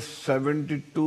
72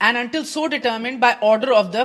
and until so determined by order of the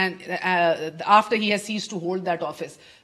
and after he has ceased to hold that office।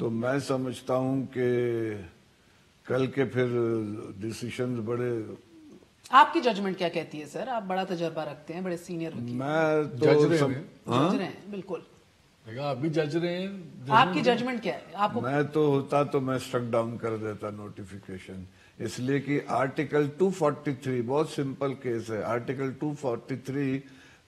تو میں سمجھتا ہوں کہ کل کے پھر ڈیسیشنز بڑے. آپ کی ججمنٹ کیا کہتی ہے سر؟ آپ بڑا تجربہ رکھتے ہیں, بڑے سینئر وکیل میں تو جج رہے ہیں, بالکل آپ بھی جج رہے ہیں, آپ کی ججمنٹ کیا ہے؟ آپ کو میں تو ہوتا تو میں اسٹرک ڈاؤن کر دیتا نوٹیفیکیشن, اس لیے کہ آرٹیکل 243 بہت سمپل کیس ہے. آرٹیکل 243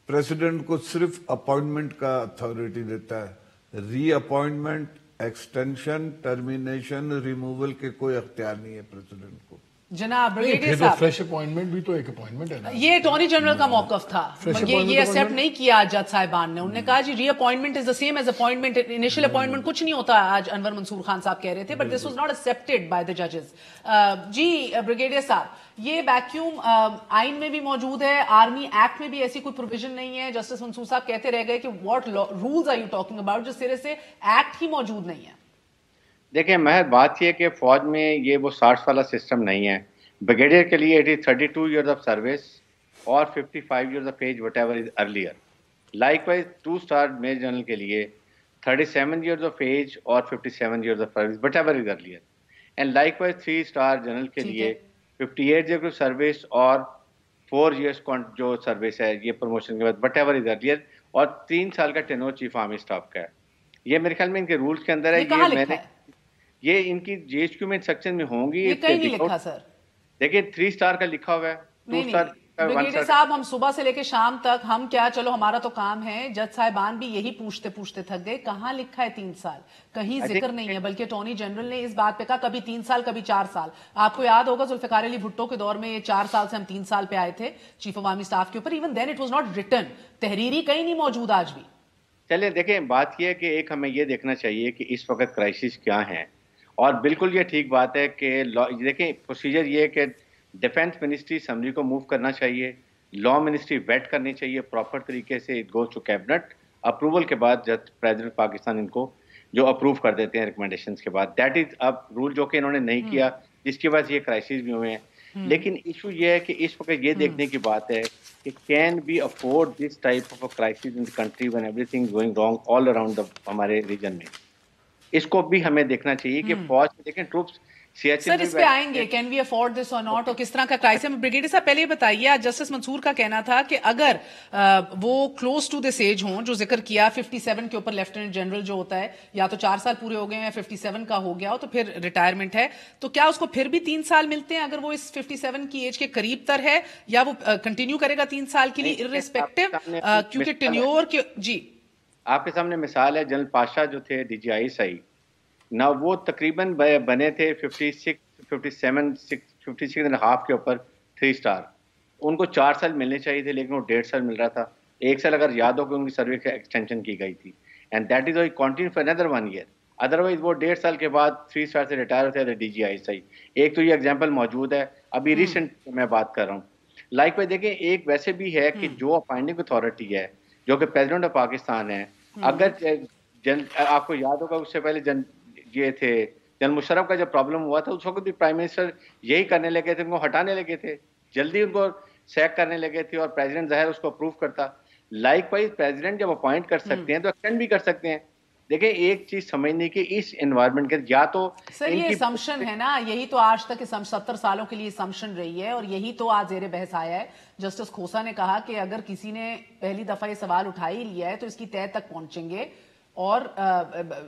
پریزیڈنٹ کو صرف اپوائنٹمنٹ کا اتھارٹی دیتا ہے, ری اپوائنٹمنٹ, ایکسٹینشن, ٹرمینیشن, ریموول کے کوئی اختیار نہیں ہے پریزیڈنٹ کو. جناب بریگیڈیئر صاحب, فریش اپوائنٹمنٹ بھی تو ایک اپوائنٹمنٹ ہے نا. یہ اٹارنی جنرل کا موقف تھا, یہ ایکسیپٹ نہیں کیا جج صاحبان نے. انہوں نے کہا جی reappointment is the same as appointment, initial appointment کچھ نہیں ہوتا. آج انور منصور خان صاحب کہہ رہے تھے, but this was not accepted by the ججز. جی بریگیڈیئر صاحب, یہ ویکیوم آئین میں بھی موجود ہے, آرمی ایکٹ میں بھی ایسی کوئی پروویژن نہیں ہے. جسٹس منصور صاحب کہتے رہ گئے کہ what rules are you talking about, جس سرے سے ایکٹ ہی موجود نہیں ہے. دیکھیں محض بات یہ کہ فوج میں یہ وہ 60 والا سسٹم نہیں ہے. بریگیڈیئر کے لیے it is 32 years of service اور 55 years of age whatever is earlier. Likewise 2 star major general کے لیے 37 ایئرز آف ایج اور 57 years of service whatever is earlier. And likewise 3 star general کے لیے 58 years of service اور 4 years جو service ہے یہ promotion کے بعد وٹ ایور از ارلیئر, اور 3 سال کا ٹینور چیف آرمی اسٹاف کا ہے. یہ میرے خیال میں ان کے رولز کے اندر ہے. یہ ان کی جی ایچ کیو میں سیکشن میں ہوں گی. یہ کہیں نہیں لکھا سر. دیکھیں 3 اسٹار کا لکھا ہوا ہے, 2 اسٹار. بریگیڈیئر صاحب, ہم صبح سے لے کے شام تک ہم کیا, چلو ہمارا تو کام ہے, جج صاحبان بھی یہی پوچھتے پوچھتے تھک گئے. کہاں لکھا ہے 3 سال؟ کہیں ذکر نہیں ہے, بلکہ اٹارنی جنرل نے اس بات پہ کہا کبھی 3 سال کبھی 4 سال. آپ کو یاد ہوگا ذوالفقار علی بھٹو کے دور میں 4 سال سے ہم 3 سال پہ آئے تھے چیف آف آرمی اسٹاف کے اوپر. Even then it was not written, تحریری کہیں نہیں موجود آج بھی. چلے دیکھیں, بات یہ ہے کہ ایک ہمیں یہ دیکھنا چاہیے کہ اس وقت کرائسس کیا ہیں, اور بالکل یہ ٹھیک بات ہے کہ دیکھیں پروسیجر یہ ہے کہ ڈیفینس منسٹری اسمبلی کو موو کرنا چاہیے, لا منسٹری ویٹ کرنی چاہیے پراپر طریقے سے, it goes to cabinet approval کے بعد جب پریزیڈنٹ پاکستان ان کو جو اپروو کر دیتے ہیں ریکمنڈیشنز کے بعد. دیٹ از اب رول جو کہ انہوں نے نہیں کیا, جس کی وجہ سے یہ کرائسس بھی ہوئے ہیں. لیکن ایشو یہ ہے کہ اس وقت یہ دیکھنے کی بات ہے کہ can we afford this type of crisis in the country when everything going wrong all around ہمارے ریجن میں. اس کو بھی ہمیں دیکھنا چاہیے کہ فوج میں دیکھیں ٹروپس سر اس پہ آئیں گے, کین وی افورڈ دس اور ناٹ, اور کس طرح کا کرائسس. بریگیڈیئر صاحب پہلے یہ بتائیے, آج جسٹس منصور کا کہنا تھا کہ اگر وہ کلوز ٹو دس ایج ہوں, جو ذکر کیا 57 کے اوپر لیفٹیننٹ جنرل جو ہوتا ہے, یا تو 4 سال پورے ہو گئے ہیں یا 57 کا ہو گیا ہو تو پھر ریٹائرمنٹ ہے, تو کیا اس کو پھر بھی 3 سال ملتے ہیں اگر وہ اس 57 کی ایج کے قریب تر ہے, یا وہ کنٹینیو کرے گا 3 سال کے لیے ارریسپیکٹو, کیونکہ ٹینیور کے. جی آپ کے سامنے مثال ہے, جنرل پاشا جو تھے ڈی جی آئی صحیح نہ, وہ تقریباً بنے تھے 56 اینڈ ہاف کے اوپر 3 اسٹار. ان کو 4 سال ملنے چاہیے تھے, لیکن وہ 1.5 سال مل رہا تھا. 1 سال اگر یاد ہو کہ ان کی سروس ایکسٹینشن کی گئی تھی, and that is why continue for اندر 1 ایئر. ادروائز وہ 1.5 سال کے بعد 3 اسٹار سے ریٹائر ہوتے تھے ڈی جی آئی صحیح. ایک تو یہ ایگزامپل موجود ہے, ابھی ریسنٹ میں بات کر رہا ہوں. لائک وائز دیکھیں ایک ویسے بھی ہے کہ جو اپائنٹنگ اتھارٹی ہے جو کہ پریزیڈنٹ آف پاکستان ہے, اگر آپ کو یاد ہوگا اس سے پہلے یہ تھے جنرل مشرف کا جب پرابلم ہوا تھا, اس وقت بھی پرائم منسٹر یہی کرنے لگے تھے, ان کو ہٹانے لگے تھے, جلدی ان کو سیک کرنے لگے تھے, اور پریزیڈنٹ ظاہر اس کو اپروو کرتا. لائک وائز پریزیڈنٹ جب اپوائنٹ کر سکتے ہیں تو ایکسٹینڈ بھی کر سکتے ہیں. دیکھیں ایک چیز سمجھنے کی اس انوائرمنٹ کے, یا تو سر یہ اسمپشن ہے نا, یہی تو آج تک 70 سالوں کے لیے اسمپشن رہی ہے, اور یہی تو آج زیر بحث آیا ہے. جسٹس کھوسا نے کہا کہ اگر کسی نے پہلی دفعہ یہ سوال اٹھا ہی لیا ہے تو اس کی تہہ تک پہنچیں گے اور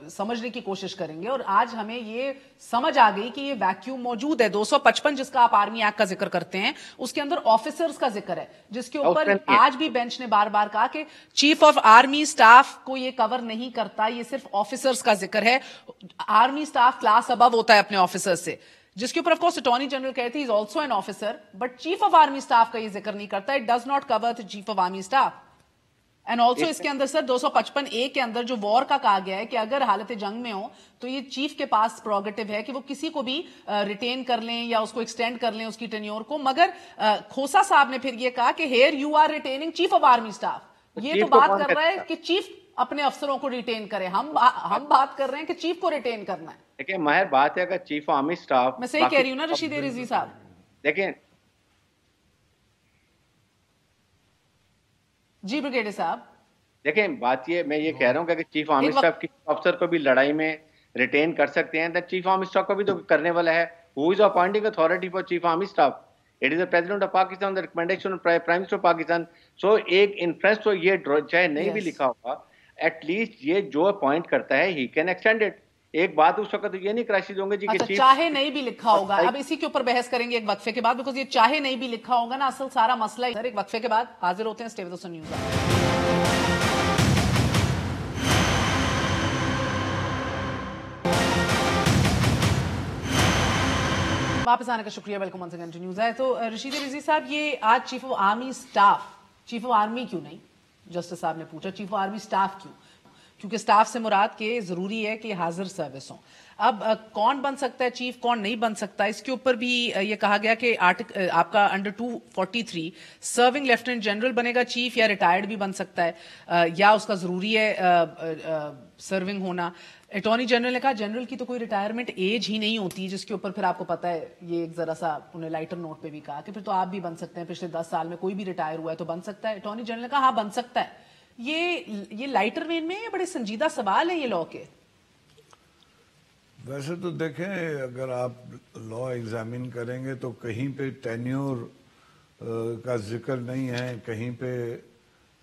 سمجھنے کی کوشش کریں گے. اور آج ہمیں یہ سمجھ آ گئی کہ یہ ویکیوم موجود ہے. 255 جس کا آپ آرمی ایکٹ کا ذکر کرتے ہیں, اس کے اندر آفیسرز کا ذکر ہے, جس کے اوپر آج بھی بینچ نے بار بار کہا کہ چیف آف آرمی اسٹاف کو یہ کور نہیں کرتا, یہ صرف آفیسرز کا ذکر ہے. آرمی اسٹاف کلاس ابو ہوتا ہے اپنے آفیسر سے, جس کے اوپر آف کورس اٹارنی جنرل کہتے ہیں is also an officer, but chief of army staff کا یہ ذکر نہیں کرتا. It does not cover the chief of army staff. And also اس کے اندر سر 255A کے اندر جو وار کا کہا گیا ہے کہ اگر حالت جنگ میں ہو تو یہ چیف کے پاس پروگیٹو ہے کہ وہ کسی کو بھی ریٹین کر لیں یا اس کو ایکسٹینڈ کر لیں اس کی ٹینیور کو. مگر کھوسا صاحب نے پھر یہ کہا کہ here you are retaining chief of army staff. یہ تو بات کر رہا ہے کہ چیف اپنے افسروں کو ریٹین کرے, ہم بات کر رہے ہیں کہ چیف کو ریٹین کرنا ہے. دیکھیں ماہر بات ہے اگر چیف آرمی اسٹاف, میں صحیح کہہ رہی ہوں نا رشید رضوی صاحب؟ دیکھیں جی بریگیڈیئر صاحب, دیکھیں بات یہ میں یہ کہہ رہا ہوں کہ چیف آرمی اسٹاف کسی افسر کو بھی لڑائی میں ریٹین کر سکتے ہیں. چیف آرمی اسٹاف کا بھی تو کرنے والا ہے. Who is appointing authority for chief army staff? It is the president of Pakistan, the recommendation of prime minister of Pakistan. So ایک انفرنس تو یہ چاہے نہیں بھی لکھا ہوگا, ایٹ لیسٹ یہ جو اپوائنٹ کرتا ہے ہی کین ایکسٹینڈ اٹ. ایک بات اس وقت تو یہ نہیں کراشی دوں گے جی کہ چاہے نہیں بھی لکھا ہوگا. اب اسی کے اوپر بحث کریں گے ایک وقفے کے بعد, بیکاز یہ چاہے نہیں بھی لکھا ہوگا نا, اصل سارا مسئلہ ہے. ایک وقفے کے بعد حاضر ہوتے ہیں. Stay with us news. واپس آنے کا شکریہ. Welcome once again to news ہے. تو رشید رضوی صاحب, یہ آج chief of army staff, chief of army کیوں نہیں, جسٹس صاحب نے پوچھا چیف آف آرمی اسٹاف کیوں, کیونکہ اسٹاف سے مراد کہ ضروری ہے کہ حاضر سروس ہوں. اب کون بن سکتا ہے چیف, کون نہیں بن سکتا, اس کے اوپر بھی یہ کہا گیا کہ آپ کا انڈر 243 سرونگ لیفٹیننٹ جنرل بنے گا چیف, یا ریٹائرڈ بھی بن سکتا ہے, یا اس کا ضروری ہے سرونگ ہونا. اٹارنی جنرل نے کہا جنرل کی تو کوئی ریٹائرمنٹ ایج ہی نہیں ہوتی, جس کے اوپر پھر آپ کو پتا ہے یہ ایک ذرا سا انہیں لائٹر نوٹ پہ بھی کہا کہ پھر تو آپ بھی بن سکتے ہیں, پچھلے 10 سال میں کوئی بھی ریٹائر ہوا ہے تو بن سکتا ہے. اٹارنی جنرل نے کہا ہاں بن سکتا ہے. یہ لائٹر وین میں بڑے سنجیدہ سوال ہیں یہ لا کے. ویسے تو دیکھیں, اگر آپ لا ایگزامن کریں گے تو کہیں پہ ٹینیور کا ذکر نہیں ہے, کہیں پہ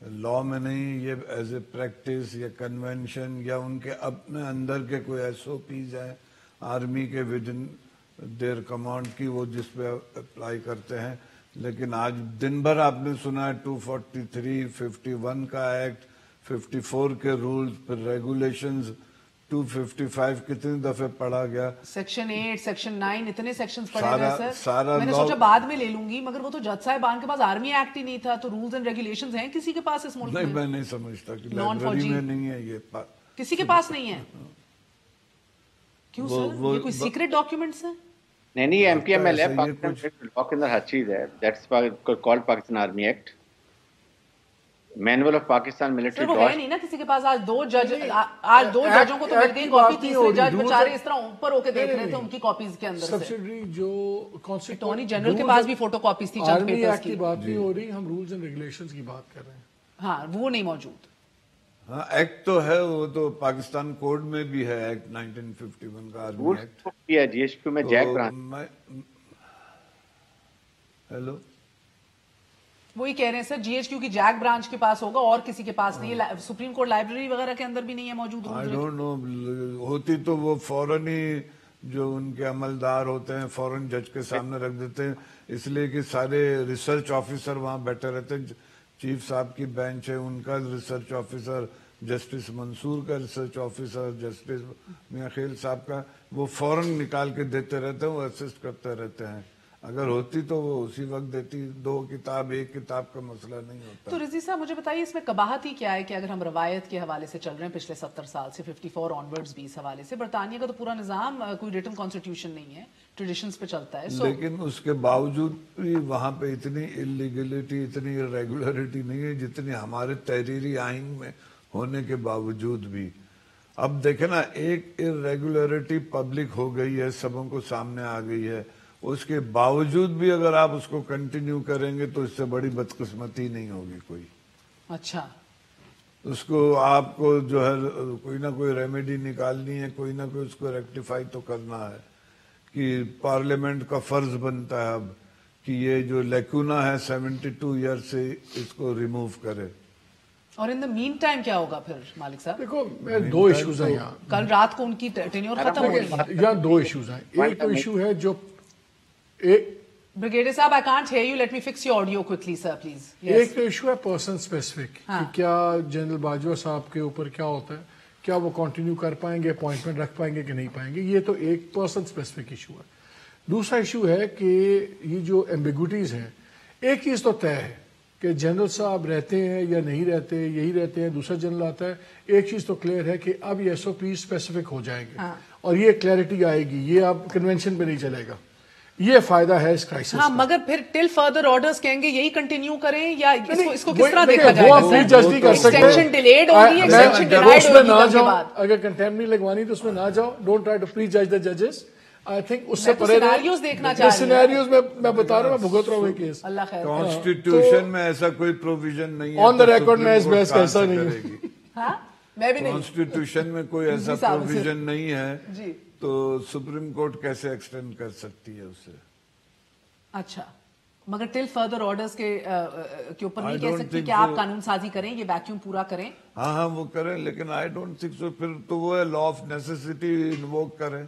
لا میں نہیں. یہ ایز اے پریکٹس یا کنونشن یا ان کے اپنے اندر کے کوئی ایس او پیز ہیں آرمی کے ود ان دیر کمانڈ کی, وہ جس پہ اپلائی کرتے ہیں. لیکن آج دن بھر آپ نے سنا ہے 243, 51 کا ایکٹ, 54 کے رولز, پھر ریگولیشنز 255 کتنی دفعہ پڑھا گیا, سیکشن 8, سیکشن 9, اتنے سیکشنز پڑھے گئے سر. میں نے سوچا بعد میں لے لوں گی, مگر وہ تو جج صاحبان کے پاس آرمی ایکٹ ہی نہیں تھا, تو رولز اینڈ ریگولیشنز ہیں کسی کے پاس اس ملک میں؟ نہیں, میں نہیں سمجھتا کہ لائبریری میں نہیں ہے یہ, کسی کے پاس نہیں ہے. کیوں سر, یہ کوئی سیکرٹ ڈاکیومنٹس ہیں؟ نہیں, ایم پی ایم ایل ہے, پاکستان لا کے اندر ہر چیز ہے. That's called Pakistan army act, manual of Pakistan military law. ہے نہیں نا کسی کے پاس. آج دو ججوں کو تو مل گئی کاپی, تیسرے جج بیچارے اس طرح اوپر ہو کے دیکھ رہے تھے ان کی کاپیز کے اندر سے. سبسیڈری جو اٹارنی جنرل کے پاس بھی فوٹو کاپیز تھی چند پیپرز کی. بات نہیں ہو رہی, ہم رولز اینڈ ریگولیشنز کی بات کر رہے ہیں. ہاں وہ نہیں موجود. ہاں ایکٹ تو ہے, وہ تو پاکستان کوڈ میں بھی ہے ایکٹ 1951 کا آرمی ایکٹ. جی ایس پی میں جیک برانچ. ہیلو, وہی کہہ رہے ہیں سر, جی ایچ کیو کی جیک برانچ کے پاس ہوگا اور کسی کے پاس نہیں ہے. سپریم کورٹ لائبریری وغیرہ کے اندر بھی نہیں ہے موجود. آئی ڈونٹ نو, ہوتی تو وہ فوراً ہی جو ان کے عملدار ہوتے ہیں فوراً جج کے سامنے رکھ دیتے ہیں, اس لیے کہ سارے ریسرچ آفیسر وہاں بیٹھے رہتے ہیں. چیف صاحب کی بینچ ہے, ان کا ریسرچ آفیسر, جسٹس منصور کا ریسرچ آفیسر, جسٹس میاں خیل صاحب کا, وہ فوراً نکال کے دیتے رہتے ہیں, وہ اسسٹ کرتے رہتے ہیں. اگر ہوتی تو وہ اسی وقت دیتی. 2 کتاب 1 کتاب کا مسئلہ نہیں ہوتا. تو رضوی صاحب مجھے بتائیے اس میں قباحت ہی کیا ہے کہ اگر ہم روایت کے حوالے سے چل رہے ہیں پچھلے 70 سال سے 54 آنورڈز بھی اس حوالے سے, برطانیہ کا تو پورا نظام کوئی ریٹن کانسٹیٹیوشن نہیں ہے, ٹریڈیشنز پہ چلتا ہے. لیکن اس کے باوجود بھی وہاں پہ اتنی انلیگلٹی, اتنی ریگولرٹی نہیں ہے جتنی ہمارے تحریری آئین میں ہونے کے باوجود بھی. اب دیکھیں نا, ایک ارریگولرٹی پبلک ہو گئی ہے, سبوں کو سامنے آ گئی ہے, اس کے باوجود بھی اگر آپ اس کو کنٹینیو کریں گے تو اس سے بڑی بدقسمتی نہیں ہوگی کوئی. اچھا, اس کو آپ کو جو ہے کوئی نہ کوئی ریمیڈی نکالنی ہے, کوئی نہ کوئی اس کو ریکٹیفائی تو کرنا ہے. کہ پارلیمنٹ کا فرض بنتا ہے اب کہ یہ جو لیکونا ہے 72 ایئر سے اس کو ریموو کرے. اور ان دا مین ٹائم کیا ہوگا پھر مالک صاحب؟ دیکھو 2 ایشوز ہیں یہاں. کل رات کو ان کی ٹینیور ختم ہو گئی. یہاں 2 ایشوز ہیں. ایک تو ایشو ہے جو بریگیڈیئر صاحب, I can't hear you, let me fix your audio quickly sir please. ایک تو ایشو ہے پرسن اسپیسیفک, کہ کیا جنرل باجوہ صاحب کے اوپر کیا ہوتا ہے, کیا وہ کنٹینیو کر پائیں گے, اپوائنٹمنٹ رکھ پائیں گے کہ نہیں پائیں گے. یہ تو ایک پرسن اسپیسیفک ایشو ہے. دوسرا ایشو ہے کہ یہ جو ایمبیگوٹیز ہیں, ایک چیز تو طے ہے کہ جنرل صاحب رہتے ہیں یا نہیں رہتے, یہی رہتے ہیں, دوسرا جنرل آتا ہے. ایک چیز تو کلیئر ہے کہ اب یہ ایس او پی اسپیسیفک ہو جائیں گے اور یہ کلیئرٹی آئے گی, یہ اب کنونشن پہ نہیں چلے گا. یہ فائدہ ہے اس کرائسس. ہاں, مگر پھر ٹل فردر آرڈرز کہیں گے یہی کنٹینیو کریں, یا اس کو کس طرح دیکھا جائے گا؟ وہ جج نہیں کر سکتے. ایکسٹینشن ڈیلیڈ ہوگی, ایکسٹینشن ڈینائیڈ ہوگی کے بعد. اگر کنٹمپٹ لگوانی تو اس میں نہ جاؤ. ڈونٹ ٹرائی ٹو پری جج دا ججز. آئی تھنک اس سے پرے سینیریوز دیکھنا چاہ رہے ہیں. سینیریوز میں بتا رہا ہوں, میں بھگت رہا ہوں یہ کیس. اللہ خیر. کانسٹیٹیوشن میں ایسا کوئی پروویژن نہیں ہے. آن دا ریکارڈ میں اس بحث کا ایسا نہیں ہے. میں بھی نہیں. کانسٹیٹیوشن میں کوئی ایسا پروویژن نہیں ہے جی تو سپریم کورٹ کیسے ایکسٹینڈ کر سکتی ہے اسے؟ اچھا مگر ٹل فردر آرڈرز کے اوپر نہیں کہہ سکتی کہ آپ قانون سازی کریں, یہ ویکیوم پورا کریں. ہاں وہ کریں, لیکن آئی ڈونٹ تھنک سو. پھر تو وہ لا آف نیسیسٹی انووک کریں,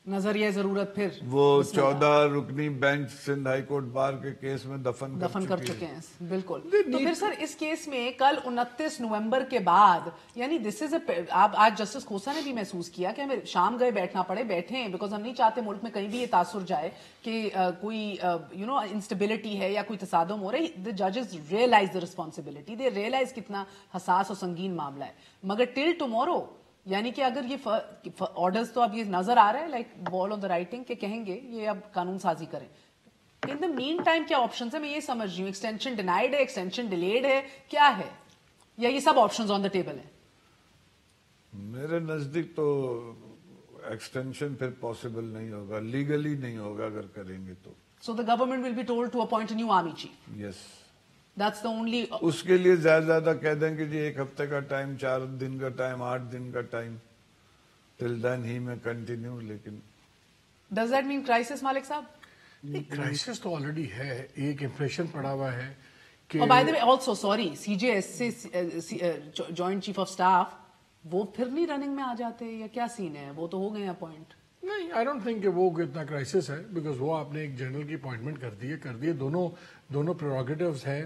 نظریہ ضرورت. پھر وہ 14 رکنی bench Sindh high court bar کے کیس میں دفن کر چکے ہیں. بالکل. تو پھر سر اس کیس میں کل 29 نومبر کے بعد, یعنی دس از اے, آپ آج جسٹس کھوسا نے بھی محسوس کیا کہ ہمیں شام گئے بیٹھنا پڑے, بیٹھے ہیں بیکاز ہم نہیں چاہتے ملک میں کہیں بھی یہ تاثر جائے کہ کوئی انسٹیبلٹی ہے یا کوئی تصادم ہو رہا ہے. the judges realize the responsibility, they realize کتنا حساس اور سنگین معاملہ ہے. مگر ٹل ٹمورو, یعنی کہ اگر یہ آرڈرز تو اب یہ نظر آ رہا ہے like ball on the writing کہ کہیں گے یہ اب قانون سازی کریں, ان دا مین ٹائم کیا آپشنز ہیں؟ میں یہ سمجھ رہی ہوں ایکسٹینشن ڈینائیڈ ہے, ایکسٹینشن ڈیلیڈ ہے, کیا ہے, یا یہ سب آپشنز آن دا ٹیبل ہیں؟ میرے نزدیک تو ایکسٹینشن پھر پاسبل نہیں ہوگا, لیگلی نہیں ہوگا اگر کریں گے تو. So the government will be told to appoint a new army chief. Yes, that's the only. اس کے لیے زیادہ کہہ دیں کہ جی 1 ہفتے کا ٹائم, 4 دن کا ٹائم, 8 دن کا ٹائم, ٹل دین ہی میں کنٹینیو. لیکن ڈز دیٹ مین کرائسس مالک صاحب؟ کرائسس تو آلریڈی ہے, ایک امپریشن پڑا ہوا ہے کہ اور by the way also sorry C J S سے جوائنٹ چیف آف اسٹاف وہ پھر نہیں رننگ میں آ جاتے, یا کیا سین ہے؟ وہ تو ہو گئے اپوائنٹ. نہیں, آئی ڈونٹ تھنک کہ وہ اتنا کرائسس ہے, بیکاز وہ آپ نے ایک جنرل کی اپوائنٹمنٹ کر دی ہے. دونوں پریروگیٹیوز ہیں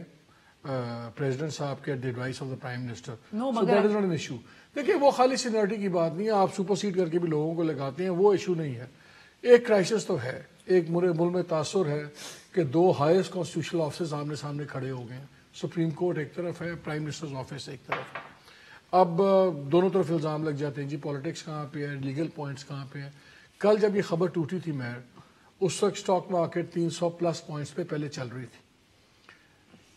پریزیڈنٹ صاحب کے advice of the prime minister. So that is not an issue. دیکھیے وہ خالی سینیورٹی کی بات نہیں ہے, آپ سپر سیڈ کر کے بھی لوگوں کو لگاتے ہیں, وہ ایشو نہیں ہے. ایک کرائسس تو ہے, ایک ملک میں تاثر ہے کہ 2 ہائیسٹ کانسٹیٹیوشنل آفیسز آمنے سامنے کھڑے ہو گئے ہیں. سپریم کورٹ ایک طرف ہے, پرائم منسٹرز آفس ایک طرف ہے. اب دونوں طرف الزام لگ جاتے ہیں, جی پالیٹکس کہاں پہ ہے, لیگل پوائنٹس کہاں پہ ہیں. کل جب یہ خبر ٹوٹی تھی مہر, اس وقت اسٹاک مارکیٹ 300+ پوائنٹس پہ پہلے چل رہی تھی.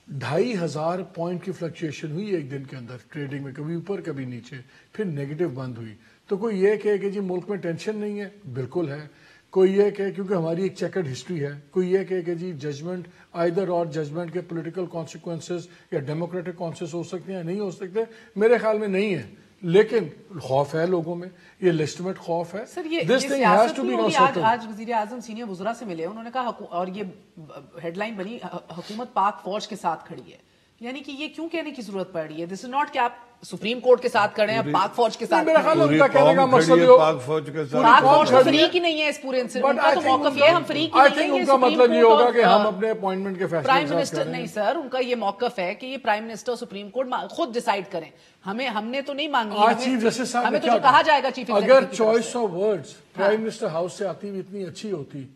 2500 پوائنٹ کی فلکچویشن ہوئی ایک دن کے اندر ٹریڈنگ میں, کبھی اوپر کبھی نیچے, پھر نیگیٹو بند ہوئی. تو کوئی یہ کہے کہ جی ملک میں ٹینشن نہیں ہے, بالکل ہے. کوئی یہ کہے کیونکہ ہماری ایک چیکرڈ ہسٹری ہے. کوئی یہ کہے کہ جی ججمنٹ آئدر اور ججمنٹ کے پولیٹیکل کانسیکوینسز یا ڈیموکریٹک کانسیکوینسز ہو سکتے ہیں, نہیں ہو سکتے. میرے خیال میں نہیں ہے, لیکن خوف ہے لوگوں میں, یہ لیجٹمیٹ خوف ہے. سر یہ سیاست نہیں ہوگی. آج وزیر اعظم سینئر وزراء سے ملے, انہوں نے کہا, اور یہ ہیڈ لائن بنی, حکومت پاک فوج کے ساتھ کھڑی ہے. یعنی کہ یہ کیوں کہنے کی ضرورت پڑ رہی ہے؟ دس از ناٹ کہ آپ سپریم کورٹ کے ساتھ کھڑے ہیں, پاک فوج کے ساتھ. میرا خیال ہے ان کا کہنے کا مقصد یہ پاک فوج کے ساتھ, پاک فوج تو فریق ہی نہیں ہے اس پورے انسیڈنٹ. ان کا تو موقف یہ ہے ہم فریق ہی نہیں ہیں. ان کا مطلب یہ ہوگا کہ ہم اپنے اپوائنٹمنٹ کے فیصلے پرائم منسٹر نہیں سر, ان کا یہ موقف ہے کہ یہ پرائم منسٹر اور سپریم کورٹ خود ڈیسائیڈ کریں. ہم نے تو نہیں مانگی, ہمیں تو جو کہا جائے گا چیف ایگزیکٹو. اگر choice of words prime minister house سے آتی ہوئی اتنی اچھی ہوتی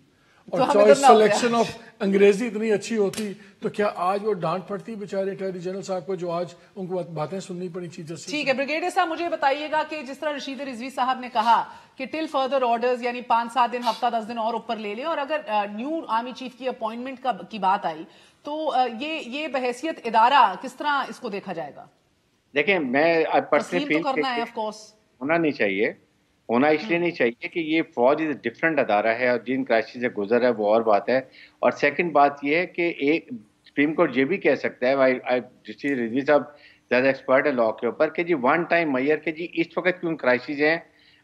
اور چوائس سلیکشن آف انگریزی اتنی اچھی ہوتی, تو کیا آج وہ ڈانٹ پڑتی بیچارے اٹارنی جنرل صاحب کو, جو آج ان کو باتیں سننی پڑی چیف جسٹس. ٹھیک ہے بریگیڈیئر صاحب, مجھے بتائیے گا کہ جس طرح رشید رضوی صاحب نے کہا کہ ٹل فردر آرڈرز یعنی 5-7 دن, ہفتہ 10 دن اور اوپر لے لیں, اور اگر نیو آرمی چیف کی اپوائنٹمنٹ کی بات آئی تو یہ بحیثیت ادارہ کس طرح اس کو دیکھا جائے گا؟ دیکھیں, میں پرسنلی فیل کرنا ہے آف کورس ہونا نہیں چاہیے, ہونا اس لیے نہیں چاہیے کہ یہ فوج از ڈفرینٹ ادارہ ہے, اور جن کرائسس سے گزر ہے وہ اور بات ہے. اور سیکنڈ بات یہ ہے کہ ایک سپریم کورٹ یہ بھی کہہ سکتا ہے, رشید رضوی صاحب زیادہ ایکسپرٹ ہے لا کے اوپر, کہ جی ون ٹائم میئر کہ جی اس وقت کیوں کرائسس ہیں,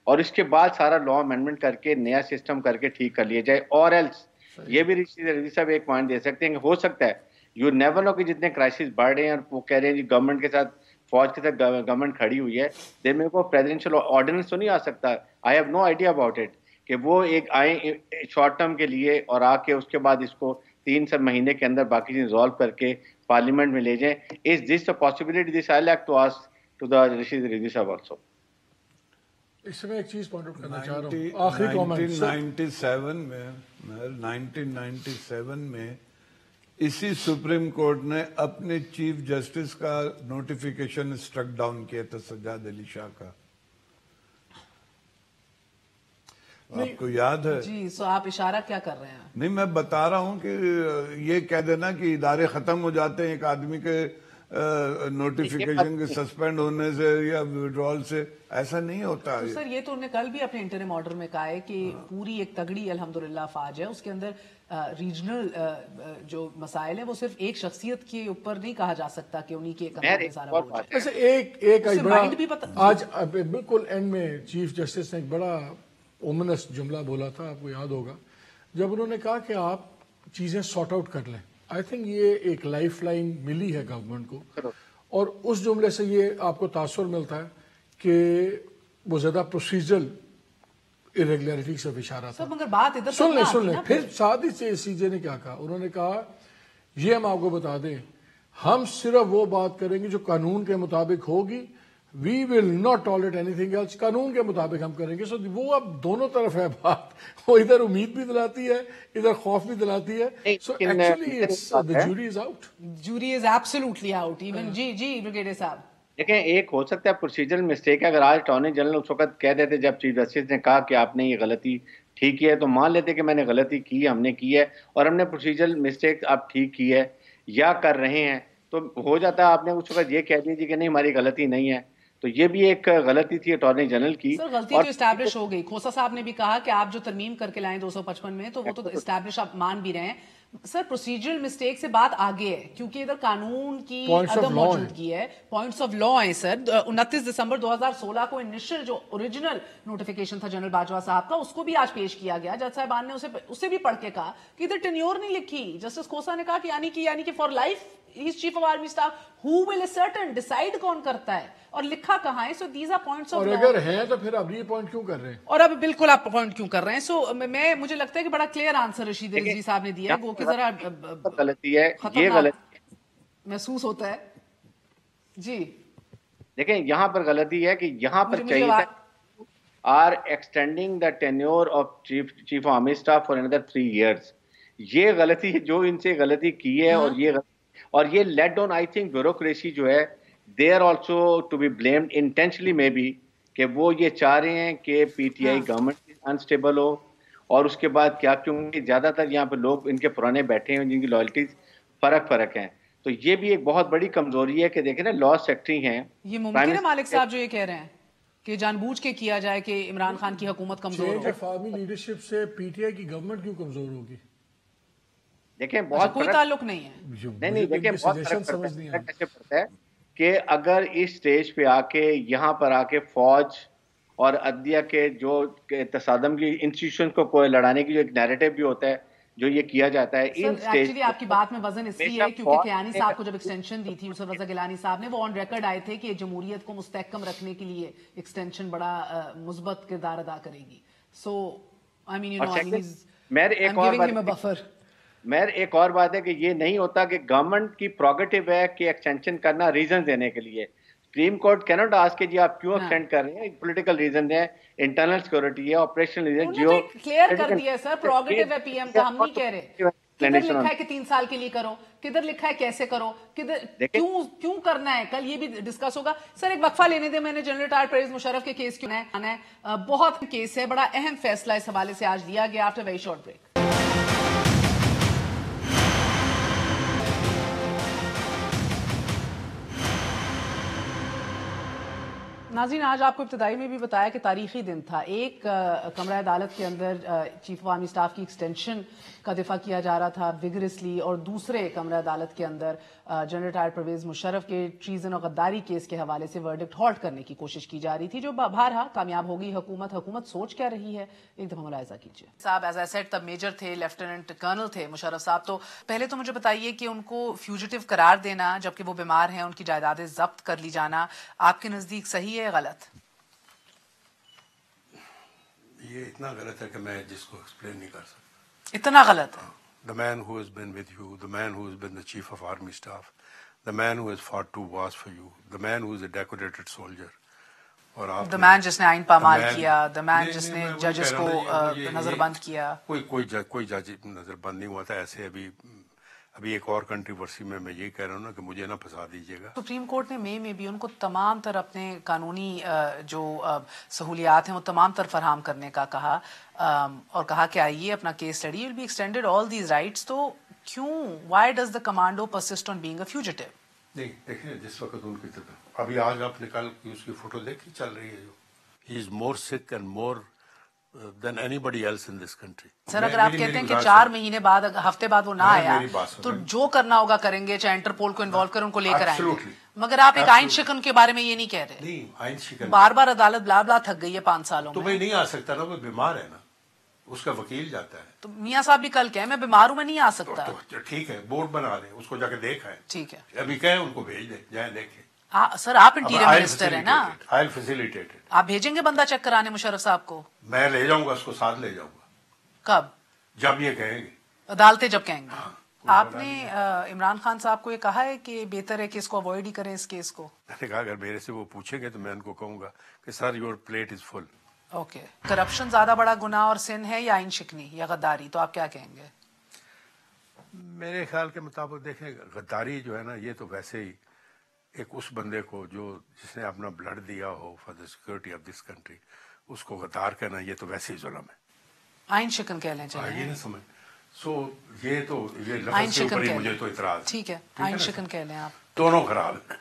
اور اس کے بعد سارا لا امینڈمنٹ کر کے نیا سسٹم کر کے ٹھیک کر لیا جائے. اور ایلس یہ بھی رشید رضوی صاحب ایک پوائنٹ دے سکتے ہیں کہ ہو سکتا ہے یو نیور نو کہ جتنے کرائسس بڑھ رہے ہیں اور وہ کہہ رہے ہیں جی گورنمنٹ کے ساتھ, فوج کے ساتھ گورنمنٹ کھڑی ہوئی ہے, دیر میرے کو پریزیڈنشیل آرڈیننس تو نہیں آ سکتا. I have no idea about it کہ وہ ایک آئیں شارٹ ٹرم کے لیے اور آ کے اس کے بعد اس کو 3 مہینے کے اندر باقی چیزیں ریزالو کر کے پارلیمنٹ میں لے جائیں. Is this a possibility? This I like to ask to the Rashid Rizvi sahib also. اس میں ایک چیز پوائنٹ آؤٹ کرنا چاہ رہا ہوں, آخری کامنٹ. 1997 میں اسی سپریم کورٹ نے اپنے چیف جسٹس کا نوٹیفیکیشن اسٹرک ڈاؤن کیا تھا, سجاد علی شاہ کا. آپ کو یاد ہے؟ جی, سو آپ اشارہ کیا کر رہے ہیں؟ نہیں, میں بتا رہا ہوں کہ یہ کہہ دینا کہ ادارے ختم ہو جاتے ہیں ایک آدمی کے نوٹیفیکیشن کے سسپینڈ ہونے سے یا وڈرال سے, ایسا نہیں ہوتا. سر یہ تو انہوں نے کل بھی اپنے انٹرم آرڈر میں کہا ہے کہ پوری ایک تگڑی الحمدللہ فوج ہے, اس کے اندر ریجنل جو مسائل ہیں وہ صرف ایک شخصیت کے اوپر نہیں کہا جا سکتا کہ انہی کے کنٹرول میں سارا بوجھ ہے. ایسے ایک بڑا آج بالکل اینڈ میں چیف جسٹس نے ایک بڑا اومنس جملہ بولا تھا, آپ کو یاد ہوگا, جب انہوں نے کہا کہ آپ چیزیں سارٹ آؤٹ کر لیں. آئی تھنک یہ ایک لائف لائن ملی ہے گورنمنٹ کو, اور اس جملے سے یہ آپ کو تاثر ملتا ہے کہ وہ زیادہ پروسیجرل irregularity سے اشارہ تھا. مگر بات ادھر سن لیں پھر ساتھ ہی سی جے نے کیا کہا, انہوں نے کہا یہ ہم آپ کو بتا دیں, ہم صرف وہ بات کریں گے جو قانون کے مطابق ہوگی, we will not tolerate anything else, قانون کے مطابق ہم کریں گے. سو وہ اب دونوں طرف ہے بات, وہ ادھر امید بھی دلاتی ہے, ادھر خوف بھی دلاتی ہے. So actually the jury is out. Jury is absolutely out. Even جی بریگیڈیئر صاحب دیکھیں, ایک ہو سکتا ہے پروسیجرل مسٹیک ہے. اگر آج اٹارنی جنرل اس وقت کہہ دیتے جب چیف جسٹس نے کہا کہ آپ نے یہ غلطی ٹھیک کی ہے, تو مان لیتے کہ میں نے غلطی کی ہے, ہم نے کی ہے, اور ہم نے پروسیجرل مسٹیک آپ ٹھیک کی ہے یا کر رہے ہیں, تو ہو جاتا ہے آپ نے اس وقت یہ کہہ دیجیے کہ نہیں ہماری غلطی نہیں ہے. تو یہ بھی ایک غلطی تھی اٹارنی جنرل کی. سر غلطی تو اسٹیبلش ہو گئی. کھوسا صاحب نے بھی کہا کہ آپ جو ترمیم کر کے لائیں 255 میں, تو وہ تو اسٹیبلش آپ مان بھی رہے ہیں. سر پروسیجرل مسٹیک سے بات آگے ہے کیونکہ ادھر قانون کی عدم موجودگی ہے, پوائنٹس آف لا ہیں. سر 29 دسمبر 2016 کو انیشل جو اوریجنل نوٹیفیکیشن تھا جنرل باجوہ صاحب کا, اس کو بھی آج پیش کیا گیا. جج صاحبان نے اسے بھی پڑھ کے کہا کہ ادھر ٹینیور نہیں لکھی. جسٹس کھوسا نے کہا کہ یعنی کہ for life he is chief of army staff, who will ascertain, decide کون کرتا ہے, اور لکھا کہاں ہے. So these are points of law. اور اگر ہیں تو پھر اب یہ پوائنٹ کیوں کر رہے ہیں, اور اب بالکل آپ پوائنٹ کیوں کر رہے ہیں. سو مجھے لگتا ہے کہ بڑا کلیئر آنسر رشید رضوی صاحب نے دیا ہے, وہ کہ ذرا غلطی ہے, یہ غلطی محسوس ہوتا ہے. جی دیکھیں یہاں پر غلطی ہے کہ یہاں پر چاہیے تھا or extending the tenure of chief of army staff for another 3 years. یہ غلطی جو ان سے غلطی کی ہے, اور یہ let down I think bureaucracy جو ہے, they are also to be blamed intentionally maybe, کہ وہ یہ چاہ رہے ہیں کہ P T I government unstable ہو, اور اس کے بعد کیا, کیونکہ زیادہ تر یہاں پہ لوگ ان کے پرانے بیٹھے ہیں جن کی لائلٹیز فرق ہیں. تو یہ بھی ایک بہت بڑی کمزوری ہے کہ دیکھیں نا لا سیکٹری ہیں. یہ ممکن ہے مالک صاحب جو یہ کہہ رہے ہیں کہ جان بوجھ کے کیا جائے کہ عمران خان کی حکومت کمزور ہو. چینج آف آرمی لیڈرشپ سے پی ٹی آئی کی گورنمنٹ کیوں کمزور ہوگی؟ دیکھیں بہت کوئی تعلق نہیں ہے. نہیں دیکھیں بہت فرق کیسے پڑتا ہے کہ اگر اس سٹیج پہ آ کے یہاں پر آ کے فوج اور عدلیہ کے جو تصادم کی انسٹیٹیوشن کو کوئی لڑانے کی جو ایک نیریٹو بھی ہوتا ہے جو یہ کیا جاتا ہے ان سٹیج. ایکچولی آپ کی بات میں وزن اس لیے ہے کیونکہ کیانی صاحب کو جب ایکسٹینشن دی تھی یوسف رضا گیلانی صاحب نے, وہ آن ریکارڈ آئے تھے کہ جمہوریت کو مستحکم رکھنے کے لیے ایکسٹینشن بڑا مثبت کردار ادا کرے گی. سو آئی مین یو نو میر ایک اور بات ہے کہ یہ نہیں ہوتا کہ گورنمنٹ کی پروگیٹو ہے کہ ایکسٹینشن کرنا ریزن دینے کے لیے. سپریم کورٹ کینٹ آسک کہ جی آپ کیوں ایکسٹینڈ کر رہے ہیں, پولیٹیکل ریزن ہیں, انٹرنل سیکورٹی ہے, آپریشنل ریزن, جیو کلیئر کر دیا سر, پروگیٹو ہے پی ایم کا, ہم نہیں کہہ رہے. کدھر لکھا ہے کہ 3 سال کے لیے کرو, کدھر لکھا ہے کیسے کرو, کدھر کیوں کرنا ہے, کل یہ بھی ڈسکس ہوگا. سر ایک وقفہ لینے دیں, میں نے جنرل ریٹائرڈ پرویز مشرف کے کیس کیوں ہے, بہت کیس ہے, بڑا اہم فیصلہ اس حوالے سے آج لیا گیا. After very short break. ناظرین آج آپ کو ابتدائی میں بھی بتایا کہ تاریخی دن تھا. ایک کمرہ عدالت کے اندر چیف آف آرمی اسٹاف کی ایکسٹینشن کا دفاع کیا جا رہا تھا ویگرسلی, اور دوسرے کمرہ عدالت کے اندر جنرل ریٹائرڈ پرویز مشرف کے ٹریزن اور غداری کیس کے حوالے سے ورڈکٹ ہالٹ کرنے کی کوشش کی جا رہی تھی, جو بہرحال کامیاب ہوگی. حکومت سوچ کیا رہی ہے, ایک دفعہ ملاحظہ کیجیے. صاحب ایز آئی سیڈ تب میجر تھے, لیفٹیننٹ کرنل تھے مشرف صاحب. تو پہلے تو مجھے بتائیے کہ ان کو فیوجیٹو قرار دینا جبکہ وہ بیمار ہیں, ان کی جائیدادیں ضبط کر لی جانا, آپ کے نزدیک صحیح ہے غلط؟ یہ اتنا غلط ہے کہ میں جس کو ایکسپلین نہیں کر سکتا. اتنا غلط ہے. The man who has been with you, the man who has been the chief of army staff, the man who has fought 2 wars for you, the man who is a decorated soldier. اور آپ the man جس نے آئین پامال کیا, the man جس نے ججز کو نظر بند کیا. کوئی جج نظر بند نہیں ہوا تھا. ایسے ابھی ایک اور کنٹروورسی میں یہ کہہ رہا ہوں نا کہ مجھے نہ پھنسا دیجیے گا. سپریم کورٹ نے مئی میں بھی ان کو تمام تر اپنے قانونی جو سہولیات ہیں وہ تمام تر فراہم کرنے کا کہا, اور کہا کہ آئیے اپنا کیس لڑیے, will be extended all these rights. تو کیوں, why does the commando persist on being a fugitive? نہیں دیکھیں, جس وقت ان کی ابھی آج آپ نکال کی اس کی فوٹو دیکھی چل رہی ہے, جو ہی از مور سک and more than anybody else in this country. سر اگر آپ کہتے ہیں کہ 4 مہینے بعد ہفتے بعد وہ نہ آیا تو جو کرنا ہوگا کریں گے, چاہے انٹرپول کو انوالو کر ان کو لے کر آئیں گے, مگر آپ ایک آئین شکن کے بارے میں یہ نہیں کہہ رہے. نہیں, آئین شکن بار بار عدالت بلا بلا تھک گئی ہے 5 سالوں تو میں. میں نہیں آ سکتا نا, وہ بیمار ہے نا, اس کا وکیل جاتا ہے. تو میاں صاحب بھی کل کہیں میں بیمار ہوں, میں نہیں آ سکتا. تو ٹھیک ہے, بورڈ بنا دیں, اس کو جا کے دیکھائیں. ٹھیک ہے, ابھی کہیں ان کو بھیج دیں, جائیں دیکھیں. سر آپ انٹیریئر منسٹر ہیں نا, I'll facilitate it. آپ بھیجیں گے بندہ چیک کرانے مشرف صاحب کو؟ میں لے جاؤں گا, اس کو ساتھ لے جاؤں گا. کب؟ جب یہ کہیں گے, عدالتیں جب کہیں گے. آپ نے عمران خان صاحب کو یہ کہا ہے کہ بہتر ہے کہ اس کو اوائڈ ہی کریں اس کیس کو؟ میں نے کہا اگر میرے سے وہ پوچھیں گے تو میں ان کو کہوں گا کہ sir your plate is full. Okay, corruption زیادہ بڑا گناہ اور سن ہے یا آئین شکنی یا غداری, تو آپ کیا کہیں گے؟ میرے خیال کے مطابق دیکھیں, غداری جو ہے نا, یہ تو ویسے ہی ایک اس بندے کو جس نے اپنا بلڈ دیا ہو for the security of this country, اس کو غدار کہنا یہ تو ویسے ہی ظلم ہے. آئین شکن کہہ لیں چاہیے. آئیے نا سمجھ. سو یہ لفظ کے اوپر ہی مجھے تو اعتراض. ٹھیک ہے, آئین شکن کہہ لیں آپ. دونوں خراب ہیں,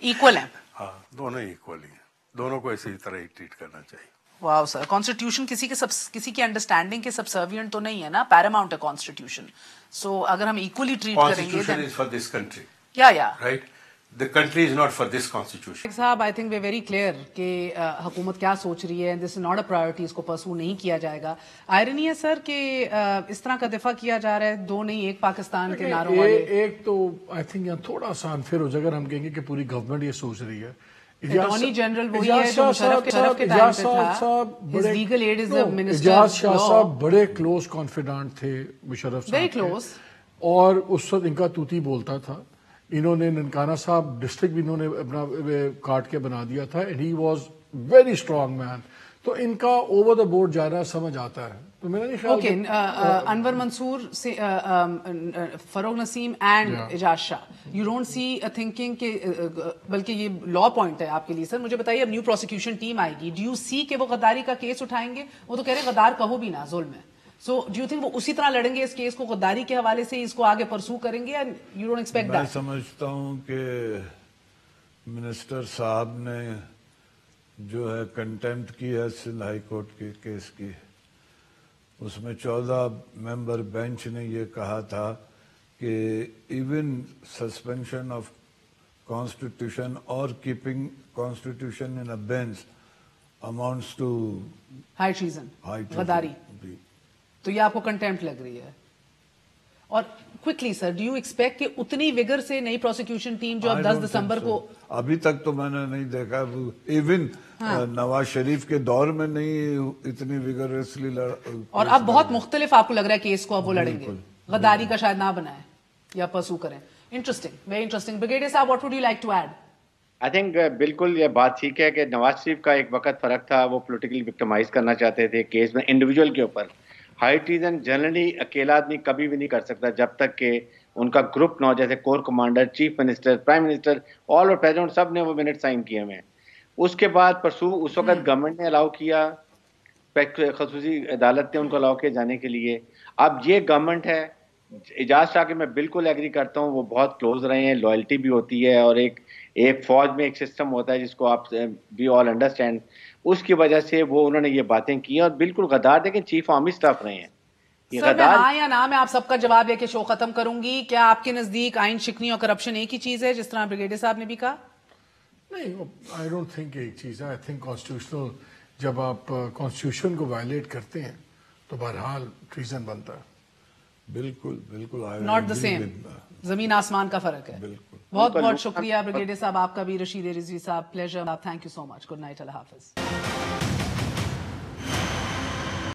ایکول ہیں. ہاں, دونوں ایکول ہی ہیں, دونوں کو اسی طرح ہی ٹریٹ کرنا چاہیے. واو سر, کانسٹیٹیوشن کسی کی انڈرسٹینڈنگ کے سبسروینٹ تو نہیں ہے نا, پیراماؤنٹ ہے کانسٹیٹیوشن. سو اگر ہم ایکولی ٹریٹ کریں گے Constitution is for this country. یا Right? The country is not for this constitution. Sahab I think we very clear کہ حکومت کیا سوچ رہی ہے, دس از ناٹ اے پرائیورٹی, اس کو پرسو نہیں کیا جائے گا. آئرنی ہے سر کہ اس طرح کا دفاع کیا جا رہا ہے, 2 نہیں 1 پاکستان کے نعروں والے. ایک تو آئی تھنک یہاں تھوڑا سا انفیئر ہو جائے اگر ہم کہیں گے کہ پوری گورنمنٹ یہ سوچ رہی ہے. اٹارنی جنرل وہی ہے جو مشرف کے ٹائم پہ تھا. His legal aid is the minister. اجاز شاہ صاحب بڑے کلوز کانفیڈنٹ تھے مشرف صاحب, ویری کلوز, اور اس وقت ان کا توتی بولتا تھا. انہوں نے ننکانہ صاحب ڈسٹرکٹ بھی انہوں نے اپنا کاٹ کے بنا دیا تھا, and he was very strong man. تو ان کا اوور دا بورڈ جانا سمجھ آتا ہے. تو میرا نہیں خیال. Okay, Anwar Mansoor, Farogh Naseem and Ijaz Shah, you don't see thinking کہ, بلکہ یہ لا پوائنٹ ہے آپ کے لیے سر. مجھے بتائیے اب نیو پروسیکیوشن ٹیم آئے گی, ڈو یو سی کہ وہ غداری کا کیس اٹھائیں گے؟ وہ تو کہہ رہے غدار کہو بھی نہ, ظلم ہے. سو ڈو یو تھنک وہ اسی طرح لڑیں گے اس کیس کو, غداری کے حوالے سے اس کو آگے پرسو کریں گے, یا یو ڈونٹ ایکسپیکٹ دیٹ؟ میں سمجھتا ہوں کہ منسٹر صاحب نے جو ہے کنٹمپٹ کی ہے سندھ ہائی کورٹ کے کیس کی, اس میں 14 ممبر بینچ نے یہ کہا تھا کہ ایون سسپینشن آف کانسٹیٹیوشن اور keeping constitution in abeyance amounts to high treason, غداری. تو یہ آپ کو کنٹمپٹ لگ رہی ہے. اور quickly sir, do you expect کہ اتنی ویگر سے نئی پروسیکیوشن ٹیم جو اب 10 دسمبر کو, ابھی تک تو میں نے نہیں دیکھا, ایون نواز شریف کے دور میں نہیں اتنی ویگرسلی. اور اب بہت مختلف آپ کو لگ رہا ہے کیس کو اب وہ لڑیں گے, غداری کا شاید نہ بنائیں یا پرسو کریں. Interesting, very interesting. Brigadier sahab, what would you like to add? I think بالکل یہ بات ٹھیک ہے کہ نواز شریف کا ایک وقت فرق تھا, وہ پولیٹیکلی وکٹمائز کرنا چاہتے تھے کیس میں انڈیویجول کے اوپر. ہائی ٹریزن جنرلی اکیلا آدمی کبھی بھی نہیں کر سکتا جب تک کہ ان کا گروپ نہ ہو, جیسے core commander, chief minister, prime minister, all اور پریزیڈنٹ سب نے وہ منٹ سائن کیے ہوئے ہیں. اس کے بعد پرسو اس وقت گورنمنٹ نے الاؤ کیا, خصوصی عدالت نے ان کو الاؤ کیا جانے کے لیے. اب یہ گورنمنٹ ہے, اجاز شاہ کے میں بالکل ایگری کرتا ہوں, وہ بہت کلوز رہے ہیں, لائلٹی بھی ہوتی ہے, اور ایک فوج میں ایک سسٹم ہوتا ہے جس کو آپ وی آل انڈرسٹینڈ. اس کی وجہ سے وہ انہوں نے یہ باتیں کی, اور بالکل غدار دیکھیں چیف آرمی اسٹاف رہے ہیں. سر میں ہاں یا نہ میں آپ سب کا جواب ہے کہ شو ختم کروں گی. کیا آپ کے نزدیک آئین شکنی اور کرپشن ایک ہی چیز ہے, جس طرح بریگیڈیئر صاحب نے بھی کہا؟ نہیں, آئی ڈونٹ تھنک ایک چیز ہے. آئی تھنک کانسٹیٹیوشنل, جب آپ کانسٹیٹیوشن کو وائلیٹ کرتے ہیں تو بہرحال ٹریزن بنتا ہے. بالکل بالکل, ناٹ دا سیم, زمین آسمان کا فرق ہے. بہت بہت شکریہ بریگیڈیئر صاحب آپ کا بھی. Rashid Rizvi sahib, pleasure, thank you so much. Good night, اللہ حافظ.